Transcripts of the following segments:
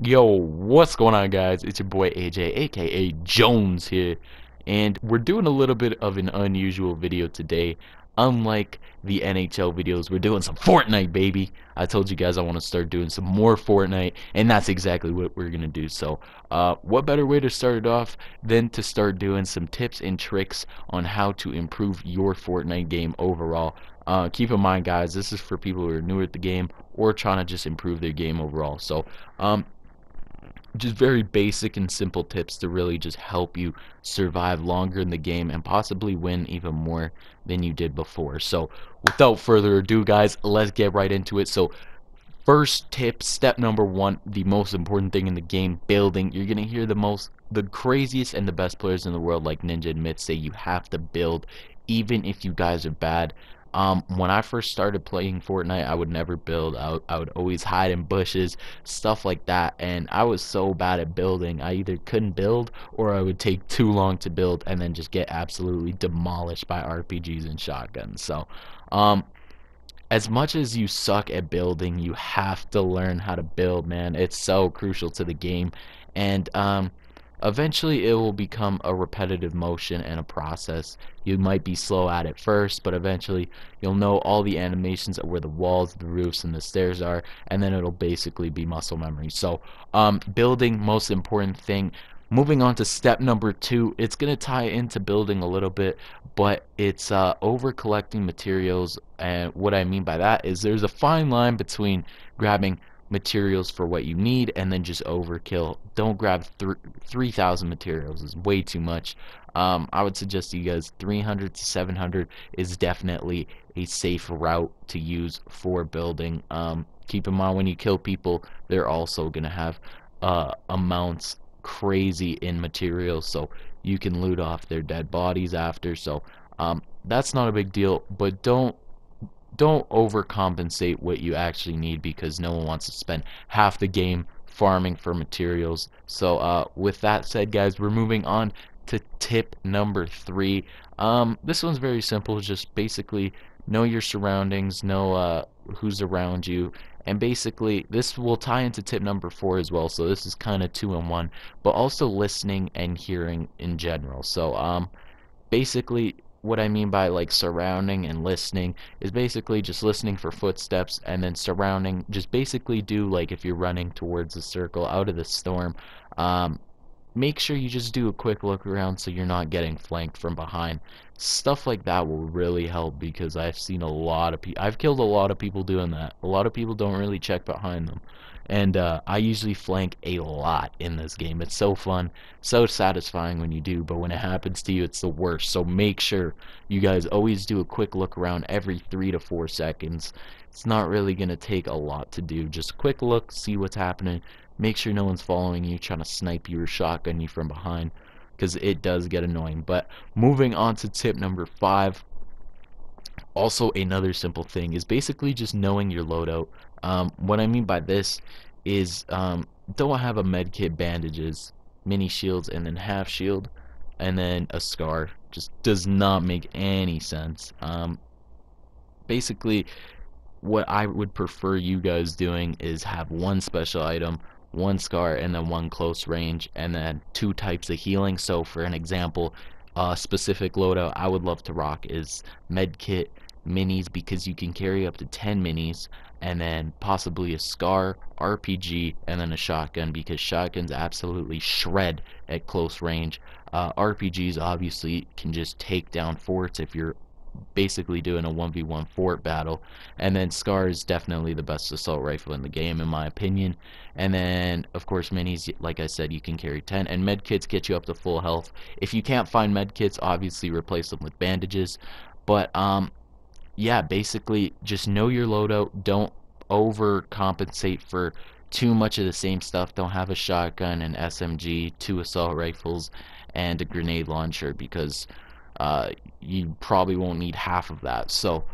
Yo, what's going on, guys? It's your boy AJ, aka Jones here, and we're doing a little bit of an unusual video today. Unlike the NHL videos, we're doing some Fortnite, baby. I told you guys I want to start doing some more Fortnite, and that's exactly what we're gonna do. So, what better way to start it off than to start doing some tips and tricks on how to improve your Fortnite game overall. Keep in mind, guys, this is for people who are newer at the game or trying to just improve their game overall. So, just very basic and simple tips to really just help you survive longer in the game and possibly win even more than you did before. So without further ado, guys, let's get right into it. So first tip, step number one, the most important thing in the game, building. You're gonna hear the craziest and the best players in the world, like Ninja admits, say you have to build even if you guys are bad. When I first started playing Fortnite, I would never build. I would always hide in bushes, stuff like that, and I was so bad at building. I either couldn't build or I would take too long to build and then just get absolutely demolished by RPGs and shotguns. So, as much as you suck at building, you have to learn how to build, man. It's so crucial to the game, and eventually it will become a repetitive motion and a process. You might be slow at it first, but eventually you'll know all the animations of where the walls, the roofs, and the stairs are, and then it'll basically be muscle memory. So, building, most important thing. Moving on to step number two, it's going to tie into building a little bit, but it's over collecting materials. And what I mean by that is there's a fine line between grabbing materials for what you need and then just overkill. Don't grab 3,000 materials, is way too much. I would suggest to you guys 300 to 700 is definitely a safe route to use for building. Keep in mind when you kill people, they're also going to have amounts crazy in materials, so you can loot off their dead bodies after. So that's not a big deal, but don't overcompensate what you actually need, because no one wants to spend half the game farming for materials. So with that said, guys, we're moving on to tip number three. This one's very simple. Just basically know your surroundings, know who's around you, and basically this will tie into tip number four as well. So this is kind of two in one, but also listening and hearing in general. So basically what I mean by like surrounding and listening is basically just listening for footsteps, and then surrounding, just basically do like if you're running towards a circle out of the storm, make sure you just do a quick look around so you're not getting flanked from behind. Stuff like that will really help, because I've seen a lot of people, I've killed a lot of people doing that. A lot of people don't really check behind them, and I usually flank a lot in this game. It's so fun, so satisfying when you do, but when it happens to you, it's the worst. So make sure you guys always do a quick look around every 3 to 4 seconds. It's not really gonna take a lot to do. Just a quick look, see what's happening, make sure no one's following you, trying to snipe you or shotgun you from behind, because it does get annoying. But moving on to tip number five, also another simple thing, is basically just knowing your loadout. What I mean by this is don't have a med kit, bandages, mini shields, and then half shield, and then a scar. Just does not make any sense. Basically, what I would prefer you guys doing is have one special item, one scar, and then one close range, and then two types of healing. So for an example, specific loadout I would love to rock is medkit, minis, because you can carry up to 10 minis, and then possibly a scar, RPG, and then a shotgun, because shotguns absolutely shred at close range. RPGs obviously can just take down forts if you're basically doing a 1v1 fort battle, and then scar is definitely the best assault rifle in the game in my opinion. And then of course minis, like I said, you can carry 10, and medkits get you up to full health. If you can't find medkits, obviously replace them with bandages. But yeah, basically just know your loadout. Don't overcompensate for too much of the same stuff. Don't have a shotgun, an SMG, two assault rifles, and a grenade launcher, because you probably won't need half of that. So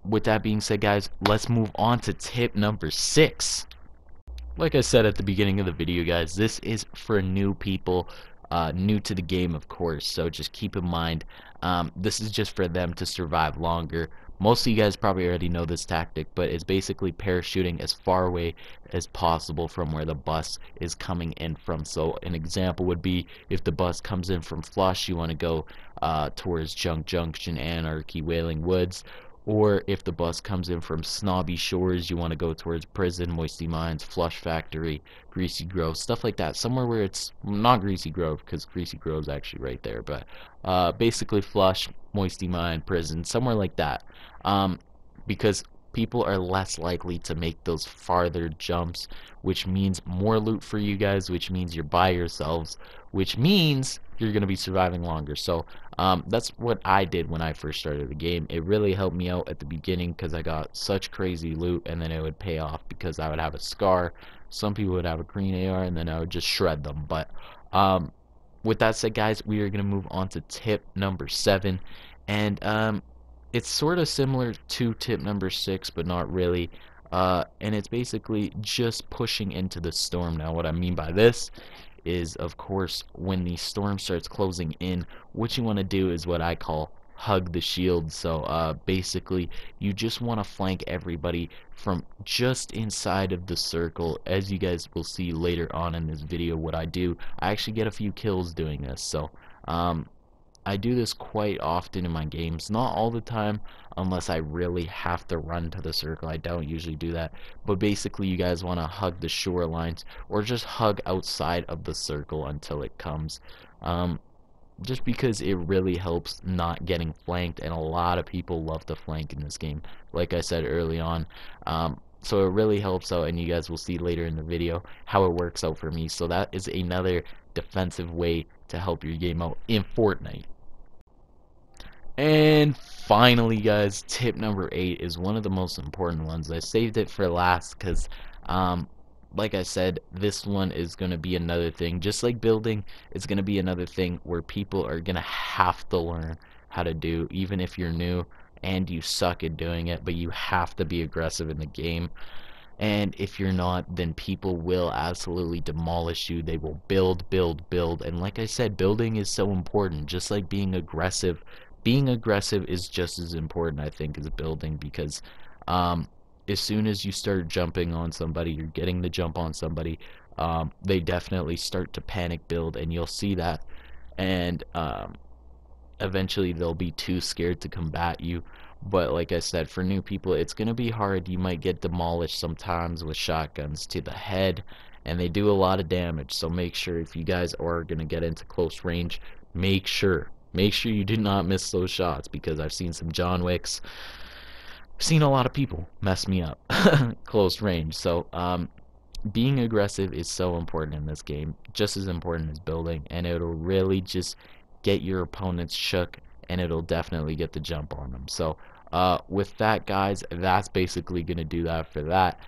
with that being said, guys, let's move on to tip number six. Like I said at the beginning of the video, guys, this is for new people, new to the game, of course. So just keep in mind, this is just for them to survive longer. Most of you guys probably already know this tactic, but it's basically parachuting as far away as possible from where the bus is coming in from. So an example would be if the bus comes in from Flush, you want to go towards Junk Junction, Anarchy, Wailing Woods. Or if the bus comes in from Snobby Shores, you want to go towards Prison, Moisty Mines, Flush Factory, Greasy Grove, stuff like that. Somewhere where it's not Greasy Grove, because Greasy Grove's actually right there, but basically Flush, Moisty Mine, Prison, somewhere like that. Um, because people are less likely to make those farther jumps, which means more loot for you guys, which means you're by yourselves, which means you're going to be surviving longer. So that's what I did when I first started the game. It really helped me out at the beginning because I got such crazy loot, and then it would pay off because I would have a scar. Some people would have a green AR, and then I would just shred them. But with that said, guys, we are going to move on to tip number 7. And it's sort of similar to tip number 6, but not really. And it's basically just pushing into the storm. Now, what I mean by this is, of course, when the storm starts closing in, what you want to do is what I call hug the shield. So basically, you just want to flank everybody from just inside of the circle. As you guys will see later on in this video, what I do, I actually get a few kills doing this. So I do this quite often in my games, not all the time unless I really have to run to the circle. I don't usually do that, but basically you guys want to hug the shorelines or just hug outside of the circle until it comes, just because it really helps not getting flanked, and a lot of people love to flank in this game, like I said early on. So it really helps out, and you guys will see later in the video how it works out for me. So that is another defensive way to help your game out in Fortnite. And finally, guys, tip number 8 is one of the most important ones. I saved it for last because, like I said, this one is going to be another thing. Just like building, it's going to be another thing where people are going to have to learn how to do, even if you're new and you suck at doing it, but you have to be aggressive in the game. And if you're not, then people will absolutely demolish you. They will build, build, build. And like I said, building is so important. Just like being aggressive. Being aggressive is just as important, I think, as building, because as soon as you start jumping on somebody, you're getting the jump on somebody, they definitely start to panic build, and you'll see that. And eventually they'll be too scared to combat you. But like I said, for new people, it's going to be hard. You might get demolished sometimes with shotguns to the head, and they do a lot of damage. So make sure, if you guys are going to get into close range, make sure you do not miss those shots, because I've seen some John Wicks. I've seen a lot of people mess me up close range. So being aggressive is so important in this game, just as important as building, and it'll really just get your opponents shook, and it'll definitely get the jump on them. So with that, guys, that's basically gonna do that for that.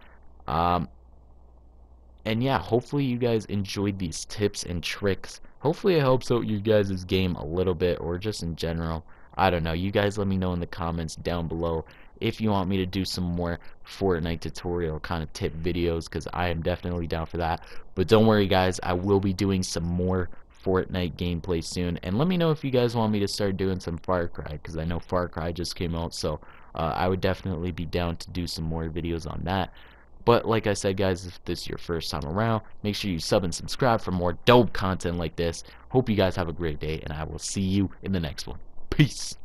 And yeah, hopefully you guys enjoyed these tips and tricks. Hopefully it helps out you guys' game a little bit, or just in general. I don't know. You guys let me know in the comments down below if you want me to do some more Fortnite tutorial kind of tip videos, because I am definitely down for that. But don't worry, guys, I will be doing some more Fortnite gameplay soon. And let me know if you guys want me to start doing some Far Cry, because I know Far Cry just came out, so I would definitely be down to do some more videos on that. But like I said, guys, if this is your first time around, make sure you sub and subscribe for more dope content like this. Hope you guys have a great day, and I will see you in the next one. Peace.